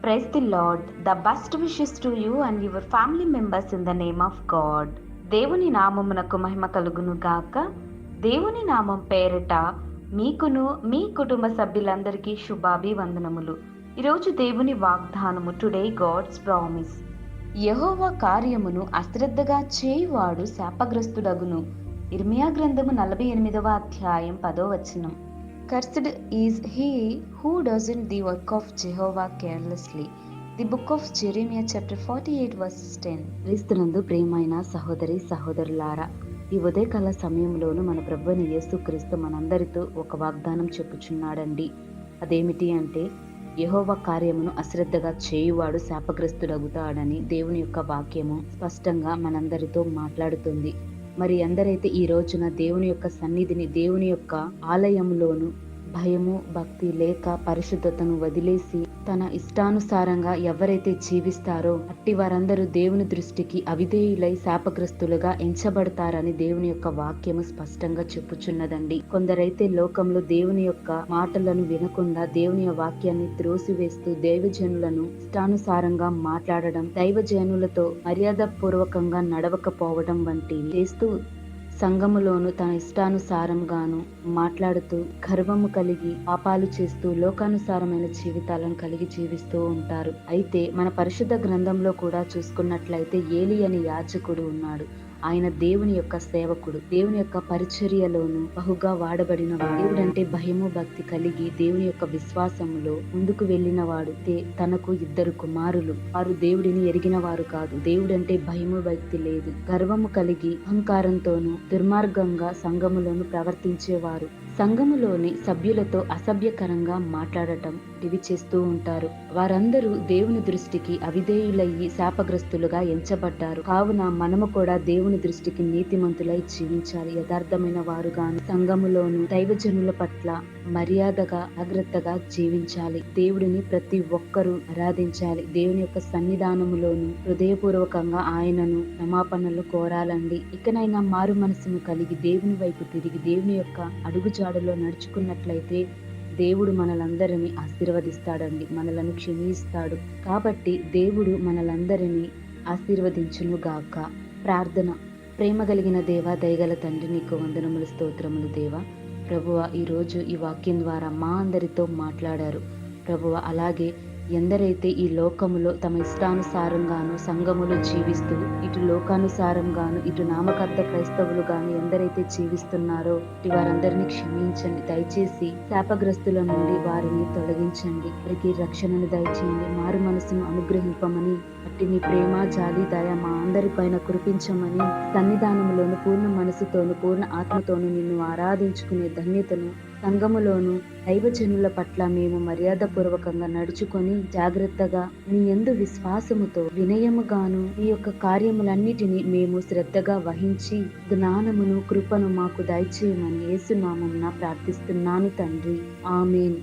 Praise the Lord. The best wishes to you and your family members in the name of God. దేవుని నామమునకు మహిమ కలుగును గాక. దేవుని నామం పేరిట మీకును మీ కుటుంబ సభ్యులందరికీ శుభాభివందనములు. ఈరోజు దేవుని వాగ్దానము, టుడే గాడ్స్ ప్రామిస్. యెహోవా కార్యమును అశ్రద్ధగా చేయువాడు శాపగ్రస్తుడగును. ఇర్మియా గ్రంథము 48వ అధ్యాయం 10వ వచనం. Cursed is he who doesn't the work of Jehovah carelessly. The book of Jeremiah chapter 48 verse 10. క్రీస్తునందు ప్రియమైన సహోదరి సహోదరులారా, ఈ ఉదయకాల సమయంలోను మన ప్రభువైన యేసుక్రీస్తు మనందరితో ఒక వాగ్దానం చెప్పుచున్నాడండి. అదేమిటి అంటే, యెహోవా కార్యమును అశ్రద్ధగా చేయువాడు శాపగ్రస్తుడగుతాడని దేవుని యొక్క వాక్యము స్పష్టంగా మనందరితో మాట్లాడుతుంది. మరి ఎందరైతే ఈ రోజున దేవుని యొక్క సన్నిధిని, దేవుని యొక్క ఆలయంలోను భయము భక్తి లేక పరిశుద్ధతను వదిలేసి తన ఇష్టానుసారంగా ఎవరైతే జీవిస్తారో అట్టి వారందరూ దేవుని దృష్టికి అవిధేయులై శాపగ్రస్తులుగా ఎంచబడతారని దేవుని యొక్క వాక్యము స్పష్టంగా చెప్పుచున్నదండి. కొందరైతే లోకంలో దేవుని యొక్క మాటలను వినకుండా దేవుని వాక్యాన్ని త్రోసివేస్తూ దైవజనులను ఇష్టానుసారంగా మాట్లాడడం, దైవజనులతో మర్యాద పూర్వకంగా నడవకపోవడం వంటివి చేస్తూ సంఘములోను తన ఇష్టానుసారంగాను మాట్లాడుతూ గర్వము కలిగి పాపాలు చేస్తూ లోకానుసారమైన జీవితాలను కలిగి జీవిస్తూ ఉంటారు. అయితే మన పరిశుద్ధ గ్రంథంలో కూడా చూసుకున్నట్లయితే ఏలి అని యాజకుడు ఉన్నాడు. ఆయన దేవుని యొక్క సేవకుడు, దేవుని యొక్క పరిచర్యలోను బహుగా వాడబడిన వాడు. దేవుడంటే భయము భక్తి కలిగి దేవుని యొక్క విశ్వాసములో ముందుకు వెళ్ళిన వాడు. తనకు 2 కుమారులు. వారు దేవుడిని ఎరిగిన వారు కాదు. దేవుడంటే భయము భక్తి లేదు. గర్వము కలిగి అహంకారంతోనూ దుర్మార్గంగా సంఘములోను ప్రవర్తించేవారు. సంఘములోని సభ్యులతో అసభ్యకరంగా మాట్లాడటం ఇవి చేస్తూ ఉంటారు. వారందరూ దేవుని దృష్టికి అవిధేయులయ్యి శాపగ్రస్తులుగా ఎంచబడ్డారు. కావున మనము కూడా దేవుని దృష్టికి నీతిమంతులై జీవించాలి. యథార్థమైన వారుగాను సంఘములోను దైవజనుల పట్ల మర్యాదగా జాగ్రత్తగా జీవించాలి. దేవుడిని ప్రతి ఒక్కరూ ఆరాధించాలి. దేవుని యొక్క సన్నిధానములోను హృదయపూర్వకంగా ఆయనను క్షమాపణలు కోరాలండి. ఇకనైనా మారు మనసును కలిగి దేవుని వైపు తిరిగి దేవుని యొక్క అడుగుజాడలో నడుచుకున్నట్లయితే దేవుడు మనలందరినీ ఆశీర్వదిస్తాడండి, మనలను క్షమిస్తాడు. కాబట్టి దేవుడు మనలందరినీ ఆశీర్వదించును గాక. ప్రార్థన. ప్రేమ కలిగిన దేవా, దయగల తండ్రి, నీకు వందనములు, స్తోత్రములు దేవా. ప్రభువా, ఈరోజు ఈ వాక్యం ద్వారా మా అందరితో మాట్లాడారు ప్రభువా. అలాగే ఎందరైతే ఈ లోకములో తమ ఇష్టానుసారంగాను సంఘములో జీవిస్తూ ఇటు లోకానుసారంగాను ఇటు నామకార్థ క్రైస్తవులు గాను ఎందరైతే జీవిస్తున్నారో వారందరినీ క్షమించండి. దయచేసి శాపగ్రస్తుల నుండి వారిని తొలగించండి. వారికి రక్షణను దయచేయండి. మారు మనసును అనుగ్రహింపమని, అట్టి నీ ప్రేమ జాలి దయ మా అందరి పైన కురిపించమని, సన్నిధానములోను పూర్ణ మనసుతోను పూర్ణ ఆత్మతోను నిన్ను ఆరాధించుకునే ధన్యతను సంఘములోను దైవజనుల పట్ల మేము మర్యాద పూర్వకంగా నడుచుకొని జాగ్రత్తగా నీ యందు విశ్వాసముతో వినయముగాను ఈ యొక్క కార్యములన్నిటినీ మేము శ్రద్ధగా వహించి జ్ఞానమును కృపను మాకు దయచేయమని యేసు నామమున ప్రార్థిస్తున్నాను తండ్రి. ఆమేన్.